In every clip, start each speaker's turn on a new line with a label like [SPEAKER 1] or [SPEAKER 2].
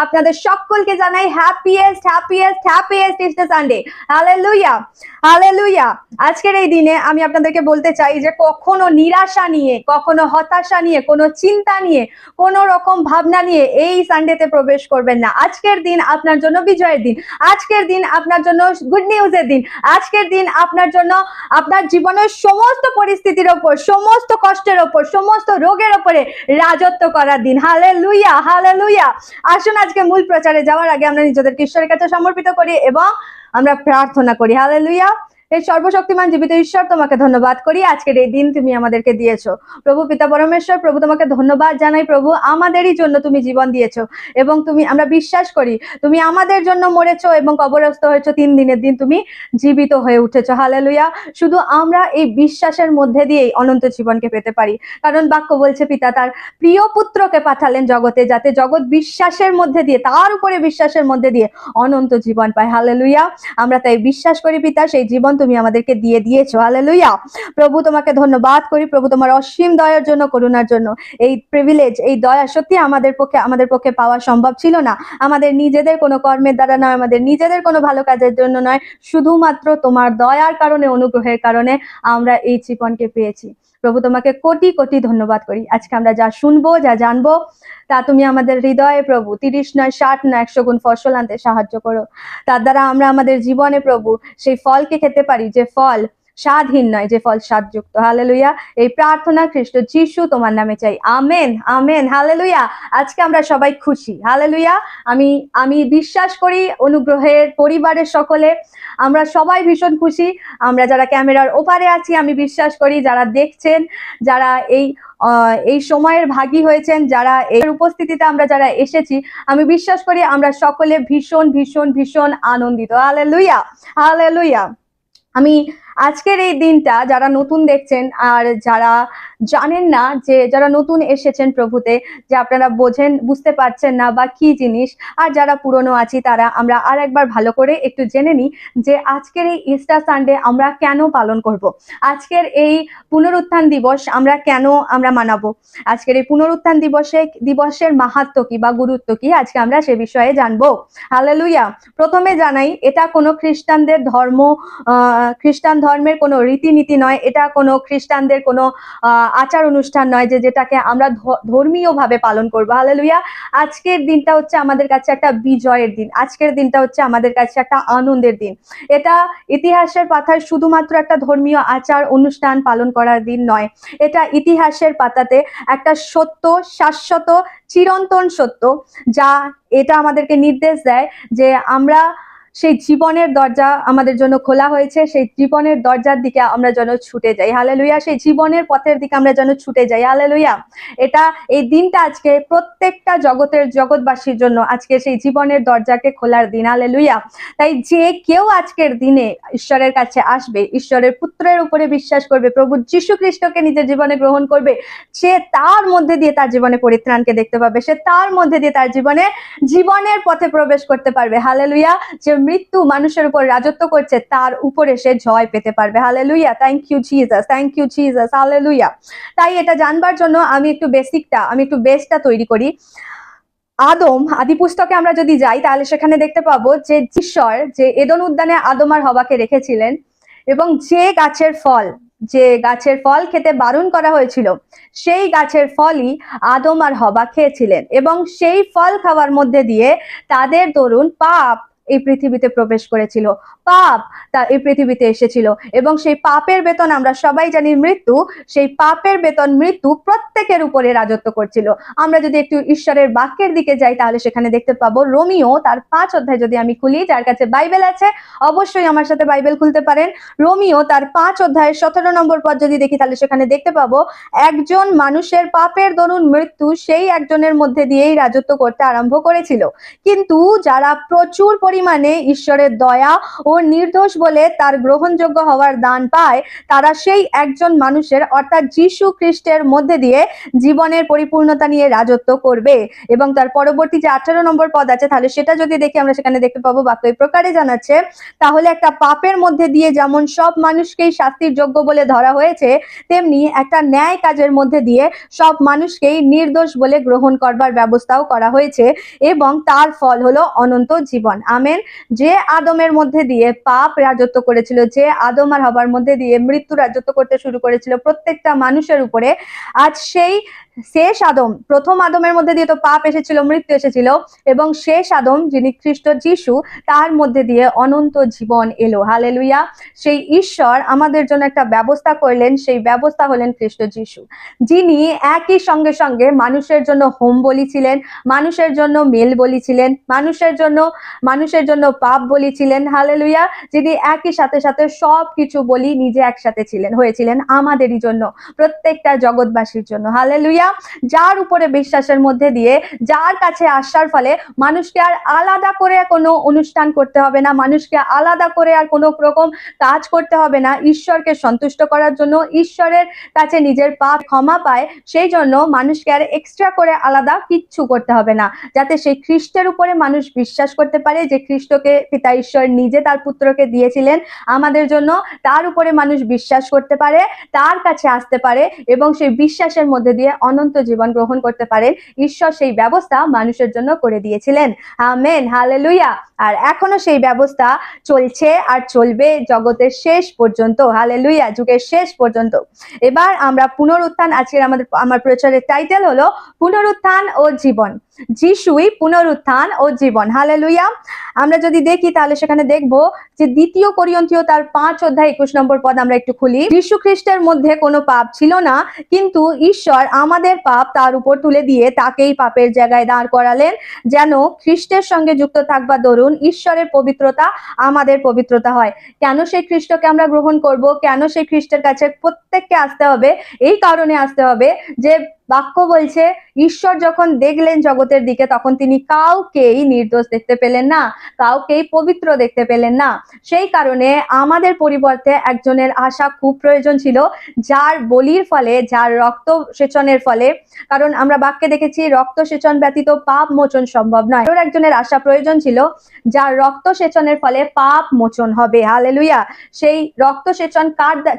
[SPEAKER 1] আপনাদের সকলকে জানাই happiest happiest happiest Easter Sunday. Hallelujah hallelujah. আজকের এই দিনে আমি আপনাদেরকে বলতে চাই যে কখনো নিরাশা নিয়ে, কখনো হতাশা নিয়ে, কোনো চিন্তা নিয়ে, কোনো রকম ভাবনা নিয়ে এই সানডেতে প্রবেশ করবেন না। আজকের দিন আপনার জন্য বিজয়ের দিন, আজকের দিন আপনার জন্য গুড নিউজের দিন, আজকের দিন আপনার জন্য আপনার জীবনের সমস্ত পরিস্থিতির ওপর, সমস্ত কষ্টের ওপর, সমস্ত রোগের ওপরে রাজত্ব করার দিন। Hallelujah hallelujah. আসুন আজকে মূল প্রচারে যাওয়ার আগে আমরা নিজেদেরকে ঈশ্বরের কাছে সমর্পিত করি এবং আমরা প্রার্থনা করি। হালেলুয়া। এই সর্বশক্তিমান জীবিত ঈশ্বর, তোমাকে ধন্যবাদ করি আজকের এই দিন তুমি আমাদেরকে দিয়েছো। প্রভু পিতা পরমেশ্বর, প্রভু তোমাকে ধন্যবাদ জানাই। প্রভু আমাদেরই জন্য তুমি জীবন দিয়েছো এবং আমরা বিশ্বাস করি তুমি আমাদের জন্য মরেছো এবং কবরস্থ হয়েছো, 3 দিনের দিন তুমি জীবিত হয়ে উঠেছো। হালেলুয়া। শুধু আমরা এই বিশ্বাসের মধ্যে দিয়েই অনন্ত জীবনকে পেতে পারি, কারণ বাক্য বলছে পিতা তার প্রিয় পুত্রকে পাঠালেন জগতে, যাতে জগৎ বিশ্বাসের মধ্যে দিয়ে, তার উপরে বিশ্বাসের মধ্যে দিয়ে অনন্ত জীবন পায়। হালেলুয়া। আমরা তাই বিশ্বাস করি পিতা, সেই জীবন তুমি আমাদেরকে দিয়ে দিয়েছো। হালেলুয়া। প্রভু তোমাকে ধন্যবাদ করি, প্রভু তোমার অসীম দয়ার জন্য, করুণার জন্য। এই প্রিভিলেজ, এই দয়া সত্যি আমাদের পক্ষে পাওয়া সম্ভব ছিল না। আমাদের নিজেদের কোনো কর্মের দ্বারা নয়, আমাদের নিজেদের কোনো ভালো কাজের জন্য নয়, শুধুমাত্র তোমার দয়ার কারণে, অনুগ্রহের কারণে আমরা এই জীবনকে পেয়েছি। প্রভু তোমাকে কোটি কোটি ধন্যবাদ করি। আজকে আমরা যা শুনবো, যা জানবো, তা তুমি আমাদের হৃদয়ে প্রভু 30 নয় 60 নয় 100 গুণ ফসল আনতে সাহায্য করো। তার দ্বারা আমরা আমাদের জীবনে প্রভু সেই ফলকে খেতে পারি, যে ফল স্বাদহীন নয়, যে ফল স্বাদযুক্ত। হালেলুয়া। এই প্রার্থনা খ্রিস্ট যিশু তোমার নামে চাই, আমেন আমেন। হালেলুয়া। আজকে আমরা সবাই খুশি। হালেলুয়া। আমি বিশ্বাস করি অনুগ্রহের পরিবারের সকলে আমরা সবাই ভীষণ খুশি। আমরা যারা ক্যামেরার ওপারে আছি, আমি বিশ্বাস করি যারা দেখছেন, যারা এই সময়ের ভাগী হয়েছেন, যারা এই উপস্থিতিতে আমরা যারা এসেছি, আমি বিশ্বাস করি আমরা সকলে ভীষণ ভীষণ ভীষণ আনন্দিত। Hallelujah hallelujah. আমি আজকের এই দিনটা যারা নতুন দেখছেন আর যারা জানেন না, যে যারা নতুন এসেছেন প্রভুতে, যে আপনারা বুঝতে পারছেন না বা কি জিনিস, আর যারা পুরনো আছি তারা আমরা আর একবার ভালো করে একটু জেনে নিই যে আজকের এই ইস্টার সানডে আমরা কেন পালন করব। আজকের এই পুনরুত্থান দিবস আমরা মানাবো। আজকের এই পুনরুত্থান দিবসের মাহাত্ম্য কি বা গুরুত্ব কি, আজকে আমরা সে বিষয়ে জানবো। হালেলুয়া। প্রথমে জানাই, এটা কোনো খ্রিস্টান ধর্মের কোনো রীতিনীতি নয়, এটা কোনো খ্রিস্টানদের কোনো আচার অনুষ্ঠান নয় যেটাকে আমরা ধর্মীয় ভাবে পালন করবো। হালেলুয়া। আজকের দিনটা হচ্ছে আমাদের কাছে একটা বিজয়ের দিন, আজকের দিনটা হচ্ছে আমাদের কাছে একটা আনন্দের দিন। এটা ইতিহাসের পাতায় শুধুমাত্র একটা ধর্মীয় আচার অনুষ্ঠান পালন করার দিন নয়, এটা ইতিহাসের পাতাতে একটা সত্য, শাশ্বত, চিরন্তন সত্য, যা এটা আমাদেরকে নির্দেশ দেয় যে আমরা সেই জীবনের দরজা আমাদের জন্য খোলা হয়েছে, সেই জীবনের দরজার দিকে আমরা যেন ছুটে যাই। হালেলুয়া। সেই জীবনের পথের দিকে আমরা যেন ছুটে যাই। হালেলুয়া। এই দিনটা আজকে প্রত্যেকটা জগৎবাসীর জন্য আজকে সেই জীবনের দরজাকে খোলার দিন। হালেলুয়া। তাই যে কেউ আজকের দিনে ঈশ্বরের কাছে আসবে, ঈশ্বরের পুত্রের উপরে বিশ্বাস করবে, প্রভু যীশু খ্রিস্টকে নিজের জীবনে গ্রহণ করবে, সে তার মধ্যে দিয়ে তার জীবনে পরিত্রাণকে দেখতে পাবে, সে তার মধ্যে দিয়ে তার জীবনের পথে প্রবেশ করতে পারবে। হালেলুয়া। যে মৃত্যু মানুষের উপর রাজত্ব করছে, তার উপরে সে জয় পেতে পারবে। Hallelujah. Thank you Jesus, thank you Jesus. Hallelujah. তাই এটা জানবার জন্য আমি একটু বেসটা তৈরি করি। আদি পুস্তকে আমরা যদি যাই, তাহলে সেখানে দেখতে পাবো যে ঈশ্বর যে এদন উদ্যানে আদম আর হওয়াকে রেখেছিলেন, এবং যে গাছের ফল খেতে বারণ করা হয়েছিল, সেই গাছের ফলই আদম আর হওয়া খেয়েছিলেন, এবং সেই ফল খাওয়ার মধ্যে দিয়ে তাদের দরুন পাপ এই পৃথিবীতে প্রবেশ করেছিল, পাপ এই পৃথিবীতে এসেছিল, এবং সেই পাপের বেতন আমরা সবাই জানি মৃত্যু। সেই পাপের বেতন মৃত্যু প্রত্যেকের উপরে রাজত্ব করছিল। আমরা যদি একটু ঈশ্বরের বাক্যের দিকে যাই, তাহলে সেখানে দেখতে পাবো রোমিও তার 5 অধ্যায়, যদি আমি খুলি, যার কাছে বাইবেল আছে অবশ্যই আমার সাথে বাইবেল খুলতে পারেন। রোমিও তার 5 অধ্যায়ের 17 নম্বর পদ যদি দেখি, তাহলে সেখানে দেখতে পাবো একজন মানুষের পাপের দরুন মৃত্যু সেই একজনের মধ্যে দিয়েই রাজত্ব করতে আরম্ভ করেছিল, কিন্তু যারা প্রচুর পরিমাণে পরিমাণে ঈশ্বরের দয়া ও নির্দোষ বলে তার গ্রহণযোগ্য হওয়ার দান পায়, তারা সেই একজন মানুষের অর্থাৎ যীশু খ্রিস্টের মধ্যে দিয়ে জীবনের পরিপূর্ণতা নিয়ে রাজত্ব করবে। এবং তার পরবর্তী যে 18 নম্বর পদ আছে, তাহলে সেটা যদি দেখি আমরা সেখানে দেখতে পাবো বাক্য এই প্রকারে জানাচ্ছে, তাহলে একটা পাপের মধ্যে দিয়ে যেমন সব মানুষকেই শাস্তির যোগ্য বলে ধরা হয়েছে, তেমনি একটা ন্যায় কাজের মধ্যে দিয়ে সব মানুষকেই নির্দোষ বলে গ্রহণ করবার ব্যবস্থাও করা হয়েছে, এবং তার ফল হলো অনন্ত জীবন। আমেন। যে আদমের মধ্যে দিয়ে পাপ রাজত্ব করেছিল, যে আদম আর হবার মধ্যে দিয়ে মৃত্যু রাজত্ব করতে শুরু করেছিল প্রত্যেকটা মানুষের উপরে, আজ সেই শেষ আদম, প্রথম আদমের মধ্যে দিয়ে তো পাপ এসেছিল, মৃত্যু এসেছিল, এবং শেষ আদম যিনি খ্রিস্ট যিশু, তার মধ্যে দিয়ে অনন্ত জীবন এলো। হালেলুয়া। সেই ঈশ্বর আমাদের জন্য একটা ব্যবস্থা করলেন, সেই ব্যবস্থা হলেন খ্রিস্ট যিশু, যিনি একই সঙ্গে সঙ্গে মানুষের জন্য হোম বলি ছিলেন, মানুষের জন্য মেল বলি ছিলেন, মানুষের জন্য পাপ বলি ছিলেন। হালেলুয়া। যিনি একই সাথে সাথে সব কিছু বলি নিজে একসাথে হয়েছিলেন আমাদেরই জন্য, প্রত্যেকটা জগৎবাসীর জন্য। হালেলুয়া। যার উপরে বিশ্বাসের মধ্যে দিয়ে, যার কাছে আসার ফলে মানুষকে আর আলাদা করে কোনো অনুষ্ঠান করতে হবে না, মানুষকে আলাদা করে আর কোনো রকম কাজ করতে হবে না ঈশ্বরকে সন্তুষ্ট করার জন্য, ঈশ্বরের কাছে নিজের পাপ ক্ষমা পায়, সেই জন্য মানুষকে আর এক্সট্রা করে আলাদা কিচ্ছু করতে হবে না, যাতে সেই খ্রিস্টের উপরে মানুষ বিশ্বাস করতে পারে, যে খ্রিস্টকে পিতা ঈশ্বর নিজে তার পুত্রকে দিয়েছিলেন আমাদের জন্য, তার উপরে মানুষ বিশ্বাস করতে পারে, তার কাছে আসতে পারে, এবং সেই বিশ্বাসের মধ্যে দিয়ে অনন্ত জীবন গ্রহণ করতে পারেন। ঈশ্বর সেই ব্যবস্থা মানুষের জন্য করে দিয়েছিলেন। আমেন। হালেলুয়া। আর এখনো সেই ব্যবস্থা চলছে আর চলবে জগতের শেষ পর্যন্ত। হালেলুয়া। যুগের শেষ পর্যন্ত। এবার আমরা পুনরুত্থান, আজকের আমার প্রচারের টাইটেল হলো পুনরুত্থান ও জীবন। যিশুই পুনরুত্থান ও জীবন। হালেলুয়া। আমরা যদি দেখি তাহলে সেখানে দেখবো যে 2 কোরিন্থীয় তার 5 অধ্যায় 21 নম্বর পদ আমরা একটু খুলি। যীশু খ্রিস্টের মধ্যে কোনো পাপ ছিল না, কিন্তু ঈশ্বর আমাদের পাপ তার উপর তুলে দিয়ে তাকেই পাপের জায়গায় দাঁড় করালেন, যেন খ্রিস্টের সঙ্গে যুক্ত থাকবা দরুন ঈশ্বরের পবিত্রতা আমাদের পবিত্রতা হয়। কেন সেই খ্রিস্টকে আমরা গ্রহণ করব, কেন সেই খ্রিস্টের কাছে প্রত্যেককে আসতে হবে? এই কারণে আসতে হবে যে বাক্য বলছে ঈশ্বর যখন দেখলেন জগতের দিকে, তখন তিনি কাউকেই নির্দোষ দেখতে পেলেন না, কাউকেই পবিত্র দেখতে পেলেন না। সেই কারণে আমাদের পরিবর্তে একজনের আসা খুব প্রয়োজন ছিল, যার বলির ফলে, যার রক্ত সেচনের ফলে, কারণ আমরা বাক্যে দেখেছি রক্ত সেচন ব্যতীত পাপ মোচন সম্ভব নয়। আরো একজনের আসা প্রয়োজন ছিল, যার রক্ত সেচনের ফলে পাপ মোচন হবে। হালেলুয়া। সেই রক্ত সেচন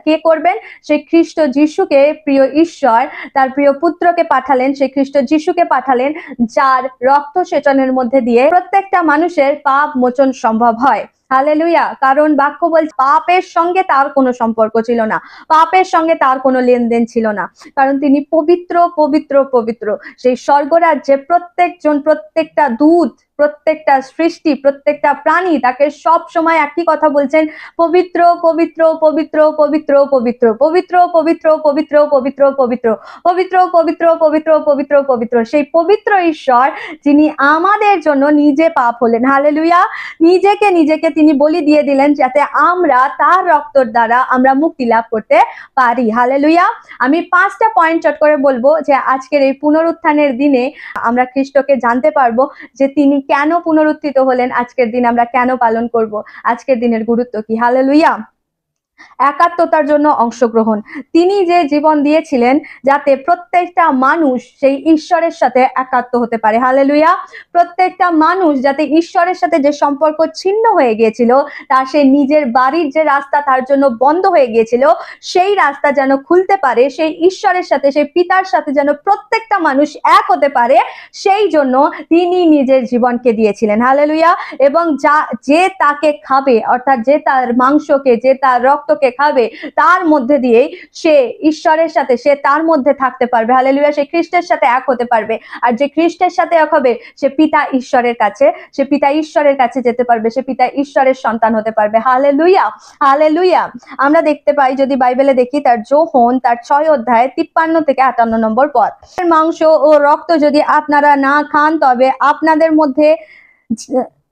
[SPEAKER 1] কে করবেন? সেই খ্রিস্ট যিশুকে প্রিয় ঈশ্বর তার প্রিয় পুত্রকে পাঠালেন, সেই খ্রিস্ট যিশুকে পাঠালেন, যার রক্ত সেচনের মধ্যে দিয়ে প্রত্যেকটা মানুষের পাপ মোচন সম্ভব হয়। হালেলুয়া। কারণ বাক্য বলছে পাপের সঙ্গে তার কোনো সম্পর্ক ছিল না, পাপের সঙ্গে তার কোনো লেনদেন ছিল না, কারণ তিনি পবিত্র পবিত্র পবিত্র। সেই স্বর্গরাজ্যে প্রত্যেকজন, প্রত্যেকটা দূত, প্রত্যেকটা সৃষ্টি, প্রত্যেকটা প্রাণী তাকে সব সময় একই কথা বলছেন, পবিত্র পবিত্র পবিত্র পবিত্র পবিত্র পবিত্র পবিত্র পবিত্র পবিত্র পবিত্র পবিত্র পবিত্র পবিত্র পবিত্র পবিত্র। সেই পবিত্র ঈশ্বর যিনি আমাদের জন্য নিজে পাপ হলেন। হালেলুয়া। নিজেকে তিনি বলি দিয়ে দিলেন, যাতে আমরা তার রক্তর দ্বারা আমরা মুক্তি লাভ করতে পারি। হালেলুয়া। আমি 5টা পয়েন্ট চট করে বলবো, যে আজকের এই পুনরুত্থানের দিনে আমরা খ্রিস্টকে জানতে পারবো, যে তিনি কেন পুনরুত্থিত হলেন, আজকের দিন আমরা কেন পালন করব, আজকের দিনের গুরুত্ব কি। হালেলুয়া। একাত্মতার জন্য অংশগ্রহণ। তিনি যে জীবন দিয়েছিলেন যাতে প্রত্যেকটা মানুষ সেই ঈশ্বরের সাথে একাত্ম হতে পারে। হালেলুয়া। প্রত্যেকটা মানুষ যাতে ঈশ্বরের সাথে যে সম্পর্ক ছিন্ন হয়ে গিয়েছিল, তার সেই নিজের বাড়ির যে রাস্তা তার জন্য বন্ধ হয়ে গিয়েছিল, সেই রাস্তা যেন খুলতে পারে, সেই ঈশ্বরের সাথে, সেই পিতার সাথে যেন প্রত্যেকটা মানুষ এক হতে পারে, সেই জন্য তিনি নিজের জীবনকে দিয়েছিলেন। হালেলুয়া। এবং যে তাকে খাবে, অর্থাৎ যে তার মাংসকে, যে তার রক্তকে খাবে, তার মধ্যে দিয়েই সে ঈশ্বরের সাথে, সে তার মধ্যে থাকতে পারবে। হালেলুয়া। সে খ্রিস্টের সাথে এক হতে পারবে, আর যে খ্রিস্টের সাথে এক হবে, সে পিতা ঈশ্বরের কাছে যেতে পারবে, সে পিতা ঈশ্বরের সন্তান হতে পারবে। হালেলুয়া। হালেলুয়া। আমরা দেখতে পাই, যদি বাইবেলে দেখি, তার যোহন তার 6 অধ্যায় 53 থেকে 58 নম্বর পদ, মাংস ও রক্ত যদি আপনারা না খান, তবে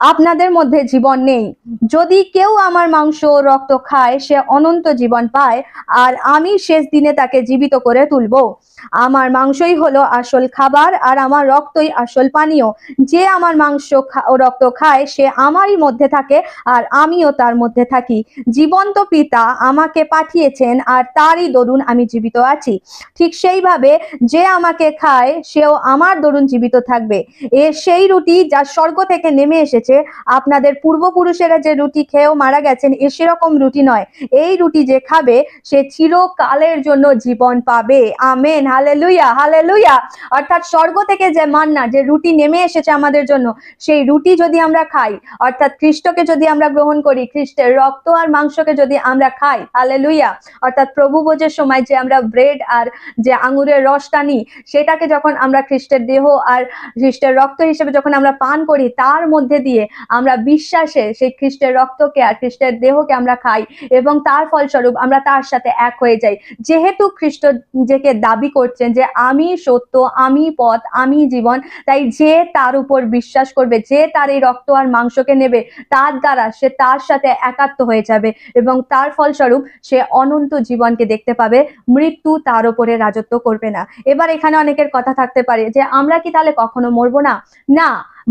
[SPEAKER 1] আপনাদের মধ্যে জীবন নেই। যদি কেউ আমার মাংস ও রক্ত খায়, সে অনন্ত জীবন পায়, আর আমি শেষ দিনে তাকে জীবিত করে তুলব। আমার মাংসই হলো আসল খাবার আর আমার রক্তই আসল পানীয়। যে আমার মাংস ও রক্ত খায় সে আমারই মধ্যে থাকে আর আমিও তার মধ্যে থাকি। জীবন্ত পিতা আমাকে পাঠিয়েছেন আর তারই দরুন আমি জীবিত আছি। ঠিক সেইভাবে যে আমাকে খায় সেও আমার দরুন জীবিত থাকবে। সেই রুটি যা স্বর্গ থেকে নেমে এসেছে। আপনাদের পূর্বপুরুষেরা যে রুটি খেয়েও মারা গেছেন, সেরকম রুটি নয়। এই রুটি যে খাবে সে চিরকালের জন্য জীবন পাবে। Amen, hallelujah, hallelujah. অর্থাৎ স্বর্গ থেকে যে মান্না, যে রুটি নেমে এসেছে আমাদের জন্য, সেই রুটি যদি আমরা খাই, অর্থাৎ খ্রিস্টকে যদি আমরা গ্রহণ করি, খ্রিস্টের রক্ত আর মাংসকে যদি আমরা খাই, হালেলুয়া, অর্থাৎ প্রভু ভোজের সময় যে আমরা ব্রেড আর যে আঙুরের রসটা নিই, সেটাকে যখন আমরা খ্রিস্টের দেহ আর খ্রিস্টের রক্ত হিসেবে যখন আমরা পান করি, তার মধ্যে দিয়ে আমরা বিশ্বাসে সেই খ্রিস্টের রক্তকে আর খ্রিস্টের দেহকে আমরা খাই এবং তার ফলস্বরূপ আমরা তার সাথে এক হয়ে যাই। যেহেতু খ্রিস্ট নিজেকে দাবি করছেন যে আমি সত্য, আমি পথ, আমি জীবন, তাই যে তার উপর বিশ্বাস করবে, যে তার এই রক্ত আর মাংসকে নেবে, তার দ্বারা সে তার সাথে একাত্ম হয়ে যাবে এবং তার ফলস্বরূপ সে অনন্ত জীবনকে দেখতে পাবে। মৃত্যু তার উপরে রাজত্ব করবে না। এবার এখানে অনেকের কথা থাকতে পারে যে আমরা কি তাহলে কখনো মরবো না? না,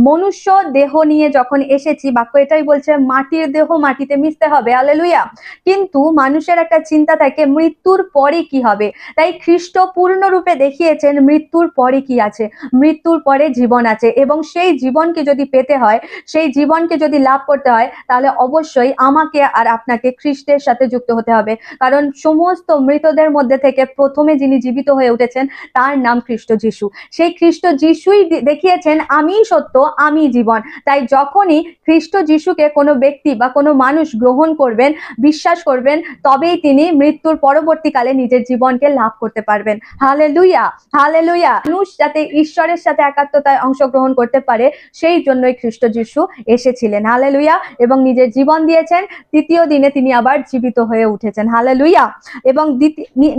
[SPEAKER 1] মনুষ্য দেহ নিয়ে যখন এসেছি, বাক্য এটাই বলছে মাটির দেহ মাটিতে মিশতে হবে। হালেলুয়া। কিন্তু মানুষের একটা চিন্তা থাকে মৃত্যুর পরে কি হবে। তাই খ্রিস্ট পূর্ণরূপে দেখিয়েছেন মৃত্যুর পরে কি আছে। মৃত্যুর পরে জীবন আছে এবং সেই জীবনকে যদি পেতে হয়, সেই জীবনকে যদি লাভ করতে হয়, তাহলে অবশ্যই আমাকে আর আপনাকে খ্রিস্টের সাথে যুক্ত হতে হবে। কারণ সমস্ত মৃতদের মধ্যে থেকে প্রথমে যিনি জীবিত হয়ে উঠেছেন তার নাম খ্রিস্ট যিশু। সেই খ্রিস্ট যিশুই দেখিয়েছেন আমি সত্য, আমি জীবন। তাই যখনই খ্রিস্ট যিশুকে কোনো ব্যক্তি বা কোনো মানুষ গ্রহণ করবেন, বিশ্বাস করবেন, তবেই তিনি মৃত্যুর পরবর্তীকালে নিজের জীবনকে লাভ করতে পারবেন। Hallelujah, hallelujah. মানুষ যাতে ঈশ্বরের সাথে একাত্মতায় অংশগ্রহণ করতে পারে, সেই জন্যই খ্রিস্ট যিশু এসেছিলেন। হালেলুয়া। এবং নিজের জীবন দিয়েছেন, তৃতীয় দিনে তিনি আবার জীবিত হয়ে উঠেছেন। হালেলুয়া। এবং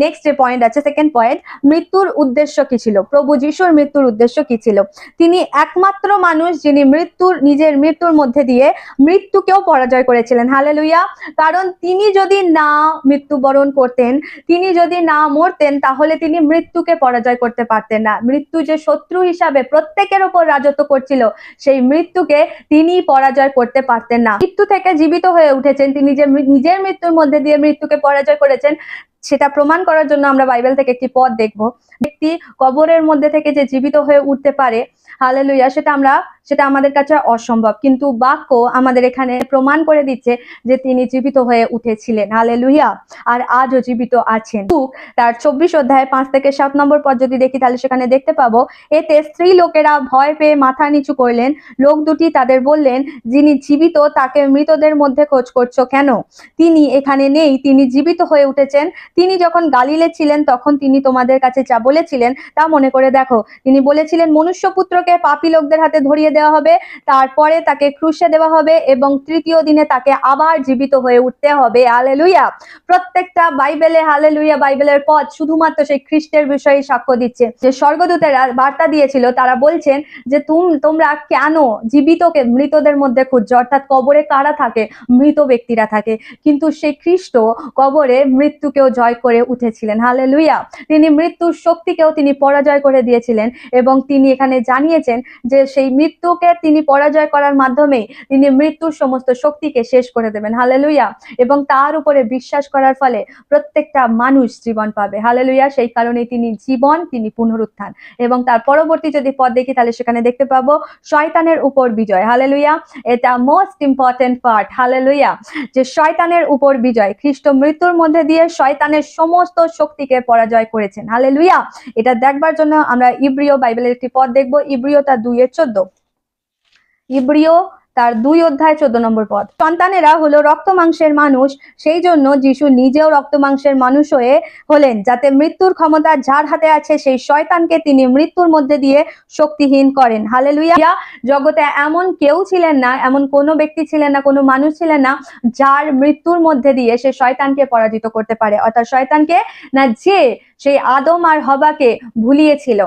[SPEAKER 1] নেক্সট যে পয়েন্ট আছে, সেকেন্ড পয়েন্ট, মৃত্যুর উদ্দেশ্য কি ছিল? প্রভু যিশুর মৃত্যুর উদ্দেশ্য কি ছিল? তিনি একমাত্র মানুষ যিনি নিজের মৃত্যুর মধ্যে দিয়ে মৃত্যুকেও পরাজয় করেছিলেন। হালেলুয়া। কারণ তিনি যদি না মৃত্যুবরণ করতেন, তিনি যদি না মরতেন, তাহলে তিনি মৃত্যুকে পরাজয় করতে পারতেন না। মৃত্যু যে শত্রু হিসাবে প্রত্যেকের উপর রাজত্ব করছিল, সেই মৃত্যুকে তিনি পরাজয় করতে পারতেন না। মৃত্যু থেকে জীবিত হয়ে উঠেছেন, তিনি যে নিজের মৃত্যুর মধ্যে দিয়ে মৃত্যুকে পরাজয় করেছেন, সেটা প্রমাণ করার জন্য আমরা বাইবেল থেকে একটি পদ দেখব। ব্যক্তি কবরের মধ্যে থেকে যে জীবিত হয়ে উঠতে পারে, হালেলুয়া, সেটা আমাদের কাছে অসম্ভব, কিন্তু বাক্য আমাদের এখানে প্রমাণ করে দিচ্ছে যে তিনি জীবিত হয়ে উঠেছিলেন। হালেলুয়া। আর আজও জীবিত আছেন। তার 24 অধ্যায় 5 থেকে 7 নম্বর পদ যদি দেখি, তাহলে সেখানে দেখতে পাবো, এতে স্ত্রী লোকেরা ভয় পেয়ে মাথা নিচু করলেন। লোক দুটি তাদের বললেন, যিনি জীবিত তাকে মৃতদের মধ্যে খোঁজ করছো কেন? তিনি এখানে নেই, তিনি জীবিত হয়ে উঠেছেন। তিনি যখন গালিলে ছিলেন তখন তিনি তোমাদের কাছে যা বলেছিলেন তা মনে করে দেখো। তিনি বলেছিলেন মনুষ্যপুত্রকে পাপী লোকদের হাতে ধরিয়ে দেওয়া হবে, তারপরে তাকে ক্রুশে দেওয়া হবে এবং তৃতীয় দিনে তাকে আবার জীবিত হয়ে উঠতে হবে। হালেলুয়া। প্রত্যেকটা বাইবেলে, হালেলুয়া, বাইবেলের পদ শুধুমাত্র সেই খ্রিস্টের বিষয়ে সাক্ষ্য দিচ্ছে। যে স্বর্গদূতেরা বার্তা দিয়েছিল, তারা বলছেন যে তোমরা কেন জীবিতকে মৃতদের মধ্যে খুঁজছো? অর্থাৎ কবরে কারা থাকে? মৃত ব্যক্তিরা থাকে। কিন্তু সেই খ্রিস্ট কবরে মৃত্যুকেও জয় করে উঠেছিলেন। হালেলুয়া। তিনি মৃত্যুর শক্তিকেও তিনি পরাজয় করে দিয়েছিলেন এবং তিনি এখানে জানিয়েছেন যে সেই মৃত্যুকে তিনি পরাজয় করার মাধ্যমে তিনি মৃত্যুর সমস্ত শক্তিকে শেষ করে দেবেন। হালেলুয়া। এবং তার উপরে বিশ্বাস করার ফলে প্রত্যেকটা মানুষ জীবন পাবে। হালেলুয়া। সেই কারণে তিনি জীবন, তিনি পুনরুত্থান। এবং তার পরবর্তী যদি পদ দেখি, তাহলে সেখানে দেখতে পাবো শয়তানের উপর বিজয়। হালেলুয়া। এটা মোস্ট ইম্পর্টেন্ট পার্ট। হালেলুয়া। যে শয়তানের উপর বিজয়, খ্রিস্ট মৃত্যুর মধ্যে দিয়ে শয়তানের সমস্ত শক্তিকে পরাজয় করেছেন। হালেলুয়া। এটা দেখবার জন্য আমরা ইব্রিয় বাইবেলের একটি পদ দেখবো, ইব্রিয় তার 2:14। ইব্রিয় তার 2 অধ্যায় 14 নম্বর পদ। সন্তানেরা হলো রক্ত মাংসের মানুষ, সেই জন্য যিশু নিজেও রক্ত মাংসের মানুষ হয়ে হলেন, যাতে মৃত্যুর ক্ষমতা যার হাতে আছে সেই শয়তানকে তিনি মৃত্যুর মধ্যে দিয়ে শক্তিহীন করেন। হালেলুয়া। জগতে এমন কেউ ছিলেন না, এমন কোনো ব্যক্তি ছিলেন না, কোনো মানুষ ছিলেন না যার মৃত্যুর মধ্যে দিয়ে সে শয়তানকে পরাজিত করতে পারে। অর্থাৎ শয়তানকে না, যে সেই আদম আর হবাকে ভুলিয়েছিল,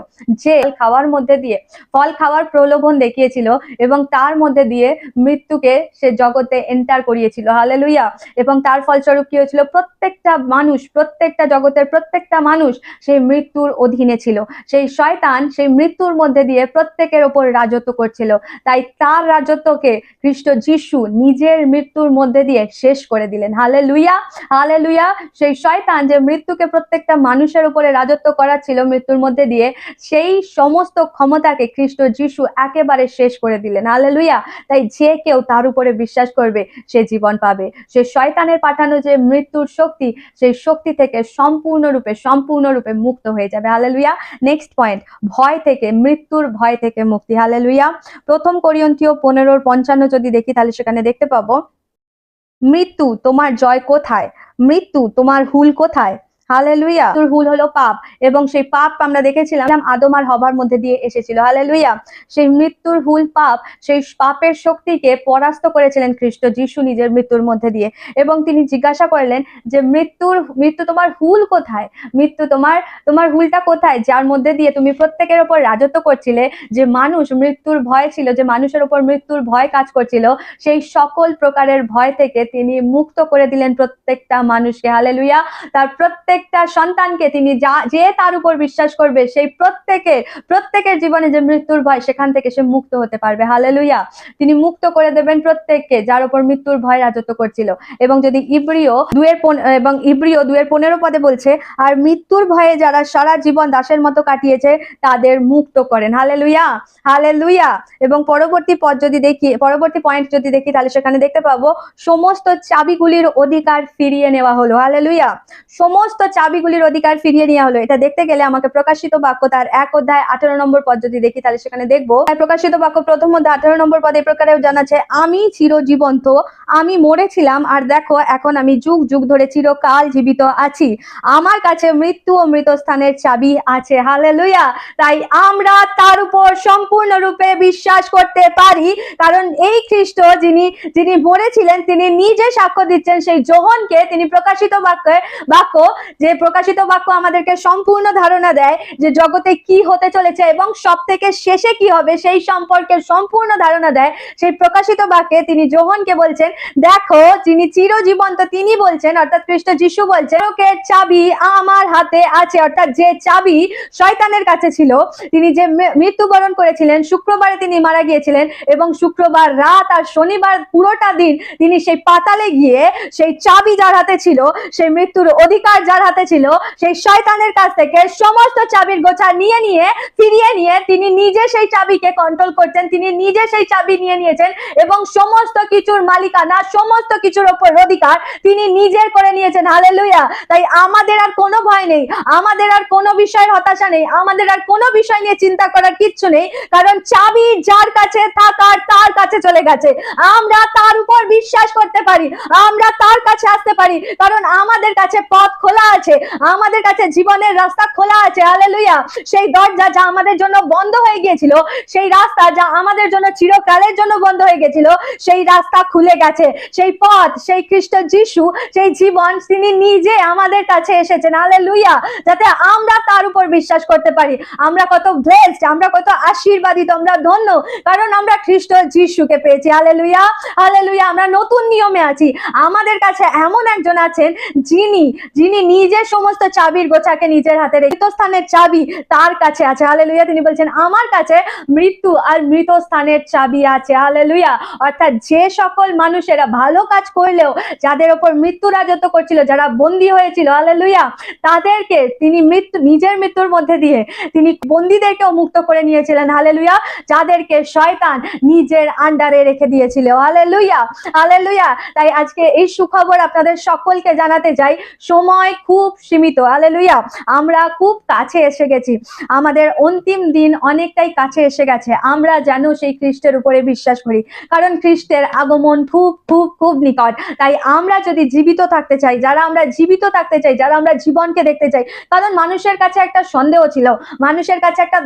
[SPEAKER 1] যে খাওয়ার মধ্যে দিয়ে ফল খাওয়ার প্রলোভন দেখিয়েছিল এবং তার মধ্যে দিয়ে মৃত্যুকে সে জগতে এন্টার করিয়েছিল। হালেলুয়া। এবং তার ফলস্বরূপ কি হয়েছিল? প্রত্যেকটা মানুষ, প্রত্যেকটা জগতের প্রত্যেকটা মানুষ সেই মৃত্যুর অধীনে ছিল। সেই শয়তান সেই মৃত্যুর মধ্যে দিয়ে প্রত্যেকের ওপর রাজত্ব করছিল। তাই তার রাজত্বকে খ্রিস্ট যিশু নিজের মৃত্যুর মধ্যে দিয়ে শেষ করে দিলেন। Hallelujah, hallelujah. সেই শয়তান যে মৃত্যুকে প্রত্যেকটা মানুষের উপরে রাজত্ব করাচ্ছিল মৃত্যুর মধ্যে দিয়ে, সেই সমস্ত ক্ষমতাকে খ্রিস্ট যিশু একেবারে শেষ করে দিলেন। হালেলুয়া। তাই যে কেউ তার উপরে বিশ্বাস করবে সে জীবন পাবে। সে শয়তানের পাঠানো যে মৃত্যুর শক্তি, সেই শক্তি থেকে সম্পূর্ণরূপে মুক্ত হয়ে যাবে। হালেলুয়া। নেক্সট পয়েন্ট, ভয় থেকে, মৃত্যুর ভয় থেকে মুক্তি। হালেলুয়া। প্রথম করিন্থীয় 15:55 যদি দেখি তাহলে সেখানে দেখতে পাবো, মৃত্যু তোমার জয় কোথায়? মৃত্যু তোমার হুল কোথায়? হালেলুয়া। মৃত্যুর হুল হলো পাপ, এবং সেই পাপ আমরা দেখেছিলাম আদম আর হবার মধ্যে দিয়ে এসেছিল। হালেলুয়া। সেই মৃত্যুর হুল পাপ, সেই পাপের শক্তিকে পরাস্ত করেছিলেন খ্রিস্ট যিশু নিজের মৃত্যুর মধ্যে দিয়ে। এবং তিনি জিজ্ঞাসা করলেন যে মৃত্যু তোমার হুল কোথায়? মৃত্যু তোমার হুলটা কোথায়, যার মধ্যে দিয়ে তুমি প্রত্যেকের উপর রাজত্ব করছিলে, যে মানুষ মৃত্যুর ভয় ছিল, যে মানুষের উপর মৃত্যুর ভয় কাজ করছিল, সেই সকল প্রকারের ভয় থেকে তিনি মুক্ত করে দিলেন প্রত্যেকটা মানুষকে। হালেলুয়া। তার প্রত্যেকটা সন্তানকে তিনি যে তার উপর বিশ্বাস করবে, সেই প্রত্যেকের জীবনে যে মৃত্যুর ভয়, সেখান থেকে সে মুক্ত হতে পারবে। হালেলুয়া। তিনি মুক্ত করে দেবেন প্রত্যেককে যার উপর মৃত্যুর ভয় রাজত্ব করছিল। এবং যদি ইব্রিয় 2:15 পদে বলছে, আর মৃত্যুর ভয়ে যারা সারা জীবন দাসের মতো কাটিয়েছে তাদের মুক্ত করেন। Hallelujah, hallelujah. এবং পরবর্তী পয়েন্ট যদি দেখি তাহলে সেখানে দেখতে পাবো, সমস্ত চাবিগুলির অধিকার ফিরিয়ে নেওয়া হলো। হালেলুয়া। সমস্ত চাবিগুলির অধিকার ফিরিয়ে নেওয়া হলো। এটা দেখতে গেলে আমাকে প্রকাশিত বাক্য তার 1:18 পদ যদি দেখি তাহলে সেখানে দেখবো, প্রকাশিত বাক্য প্রথম অধ্যায় 18 পদে এই প্রকারেও জানাচ্ছে, আমি চিরজীবন্ত, আমি মরেছিলাম, আর দেখো এখন আমি যুগ যুগ ধরে চিরকাল জীবিত আছি, আমার কাছে মৃত্যু ও মৃতস্থানের চাবি আছে। হালেলুয়া। তাই আমরা তার উপর সম্পূর্ণরূপে বিশ্বাস করতে পারি, কারণ এই খ্রিস্ট যিনি মরেছিলেন, তিনি নিজে সাক্ষ্য দিচ্ছেন সেই যোহনকে। তিনি প্রকাশিত বাক্য আমাদেরকে সম্পূর্ণ ধারণা দেয় যে জগতে কি হতে চলেছে এবং সব থেকে শেষে কি হবে সেই সম্পর্কে সম্পূর্ণ ধারণা দেয়। সেই প্রকাশিত বাক্যে তিনি যোহনকে বলছেন, দেখো যিনি চিরজীবন্ত, তিনি বলছেন, অর্থাৎ খ্রিস্ট যিশু বলছেন, নরকের চাবি আমার হাতে আছে। অর্থাৎ যে চাবি শয়তানের কাছে ছিল, তিনি যে মৃত্যুবরণ করেছিলেন, শুক্রবারে তিনি মারা গিয়েছিলেন, এবং শুক্রবার রাত আর শনিবার পুরোটা দিন তিনি সেই পাতালে গিয়ে সেই চাবি যার হাতে ছিল, সেই মৃত্যুর অধিকার যার হাতে ছিল, সেই শয়তানের কাছ থেকে সমস্ত চাবির গোছা ফিরিয়ে নিয়ে তিনি নিজে সেই চাবিকে কন্ট্রোল করছেন। তিনি নিজে সেই চাবি নিয়ে নিয়েছেন এবং সমস্ত কিছুর মালিকানা, সমস্ত কিছুর উপর অধিকার তিনি নিজের করে নিয়েছেন। হালেলুয়া। তাই আমাদের আর কোনো ভয় নেই, আমাদের আর কোনো বিষয়ের হতাশা নেই, আমাদের আর কোনো বিষয় নিয়ে চিন্তা করার কিচ্ছু নেই, কারণ চাবি যার কাছে থাকার তার কাছে চলে গেছে। আমরা তার উপর বিশ্বাস করতে পারি, আমরা তার কাছে আসতে পারি, কারণ আমাদের কাছে পথ খোলা আছে, আমাদের কাছে জীবনের রাস্তা খোলা আছে। হালেলুয়া। সেই দরজা যা আমাদের জন্য বন্ধ হয়ে গিয়েছিল, সেই রাস্তা যা আমাদের জন্য চিরকালের জন্য বন্ধ হয়ে গেছিল, সেই রাস্তা খুলে গেছে। সেই পথ, সেই খ্রিস্ট যিশু, সেই জীবন, তিনি নিজে আমাদের কাছে এসেছেন। হালেলুয়া। যাতে আমরা তার উপর বিশ্বাস করতে পারি। আমরা কত ব্লেসড, আমরা কত আশীর্বাদিত, আমরা ধন্য, কারণ আমরা খ্রিস্ট যিশুকে পেয়েছি। Hallelujah, hallelujah. আমরা নতুন নিয়মে আছি। আমাদের কাছে এমন একজন আছেন যিনি নিজের সমস্ত চাবির গোছাকে নিজের হাতে রেখে, মৃতস্থানের চাবি তার কাছে আছে। হালেলুয়া। তিনি বলছেন, আমার কাছে মৃত্যু আর মৃতস্থানের চাবি আছে। হালেলুয়া। অর্থাৎ যে সকল মানুষেরা ভালো কাজ করলেও যাদের উপর মৃত্যু রাজত্ব করছিল, যারা বন্দী হয়েছিল, হালেলুয়া, তাদেরকে তিনি নিজের মৃত্যুর মধ্যে দিয়ে তিনি বন্দীদেরকেও মুক্ত করে নিয়েছিলেন। হালেলুয়া। যাদেরকে শয়তান নিজের আন্ডারে রেখে দিয়েছিল। Hallelujah, hallelujah. তাই আজকে এই সুখবর আপনাদের সকলকে জানাতে চাই, সময় খুব সীমিত। হালেলুয়া। আমরা খুব কাছে এসে গেছি, আমাদের অন্তিম দিন অনেকটাই কাছে এসে গেছে। আমরা যেন সেই খ্রিস্টের উপরে বিশ্বাস করি, কারণ খ্রিস্টের আগমন খুব খুব খুব নিকট। তাই আমরা যদি জীবিত থাকতে চাই, যারা আমরা জীবিত থাকতে চাই, যারা আমরা জীবনকে দেখতে চাই, কারণ মানুষের কাছে একটা সন্দেহ ছিল, মানুষের কাছে একটা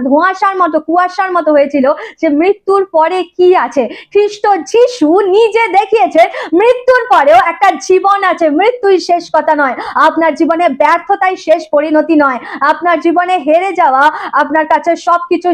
[SPEAKER 1] কুয়াশার মতো হয়েছিল যে মৃত্যুর পরে কি আছে। খ্রিস্ট যিশু নিজে দেখিয়েছে মৃত্যুর পরেও একটা জীবন আছে, মৃত্যুই শেষ কথা নয়। আপনার জীবনে জীবনে ব্যর্থতাই শেষ পরিণতি নয়। আপনার জীবনে হেরে যাওয়া আপনার কাছে সবকিছু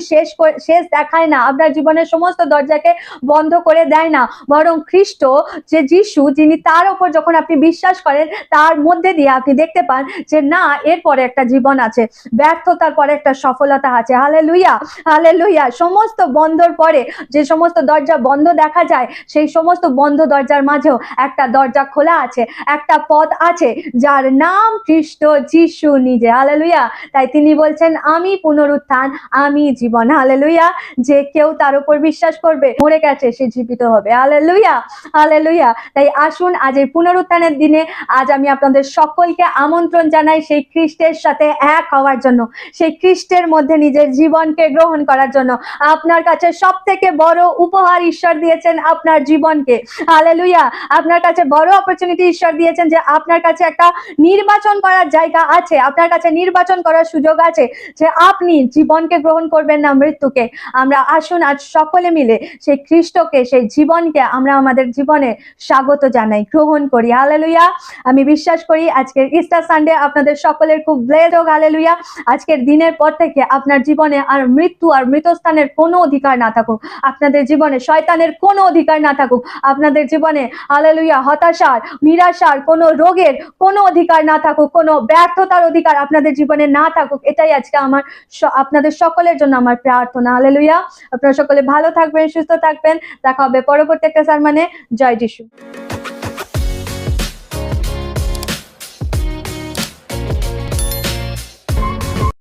[SPEAKER 1] শেষ দেখায় না, আপনার জীবনের সমস্ত দরজাকে বন্ধ করে দেয় না, বরং খ্রিস্ট যে যিশু, যিনি তার উপর যখন আপনি বিশ্বাস করেন, তার মধ্যে দিয়ে আপনি দেখতে পান যে না, এরপরে একটা জীবন আছে, ব্যর্থতার পরে একটা সফলতা আছে। Hallelujah, hallelujah. সমস্ত বন্ধর পরে যে সমস্ত দরজা বন্ধ দেখা যায়, সেই সমস্ত বন্ধ দরজার মাঝেও একটা দরজা খোলা আছে, একটা পথ আছে, যার নাম খ্রিস্ট যিশু নিজে। হালেলুয়া। তাই তিনি বলছেন, আমি পুনরুত্থান, আমি জীবন। হালেলুয়া। যে কেউ তার উপর বিশ্বাস করবে, মরে গেছে, সে জীবিত হবে। Hallelujah, hallelujah. তাই আসুন আজ এই পুনরুত্থানের দিনে আজ আমি আপনাদের সকলকে আমন্ত্রণ জানাই সেই খ্রিস্টের সাথে এক হওয়ার জন্য, সেই খ্রিস্টের মধ্যে নিজের জীবনকে গ্রহণ করার জন্য। আপনার কাছে সব থেকে বড় উপহার ঈশ্বর দিয়েছেন আপনার জীবনকে। হালেলুয়া। আপনার কাছে বড় অপরচুনিটি ঈশ্বর দিয়েছেন যে আপনার কাছে একটা নির্বাচন করার জায়গা আছে, আপনার কাছে নির্বাচন করার সুযোগ আছে যে আপনি জীবনকে গ্রহণ করবেন না মৃত্যুকে। আমরা আসুন আজ সকলে মিলে সেই খ্রিস্টকে, সেই জীবনকে আমরা আমাদের জীবনে স্বাগত জানাই, গ্রহণ করি। হালেলুয়া। আমি বিশ্বাস করি আজকের ইস্টার সানডে আপনাদের সকলের খুব ব্লেসড হোক। হালেলুয়া। আজকের দিনের পর থেকে আপনার জীবনে আর মৃত্যু আর মৃতস্থানের কোনো অধিকার না থাকুক, আপনাদের জীবনে শয়তানের কোনো অধিকার না থাকুক, আপনাদের জীবনে হালেলুয়া হতাশার, নিরাশার, কোনো রোগের কোনো অধিকার না থাকুক, কোনো ব্যর্থতার অধিকার আপনাদের জীবনে না থাকুক। এটাই আজকে আমার আপনাদের সকলের জন্য আমার প্রার্থনা। হালেলুয়া। আপনারা সকলে ভালো থাকবেন, সুস্থ থাকবেন। দেখা হবে পরবর্তী একটা সারমনে। জয় যিশু।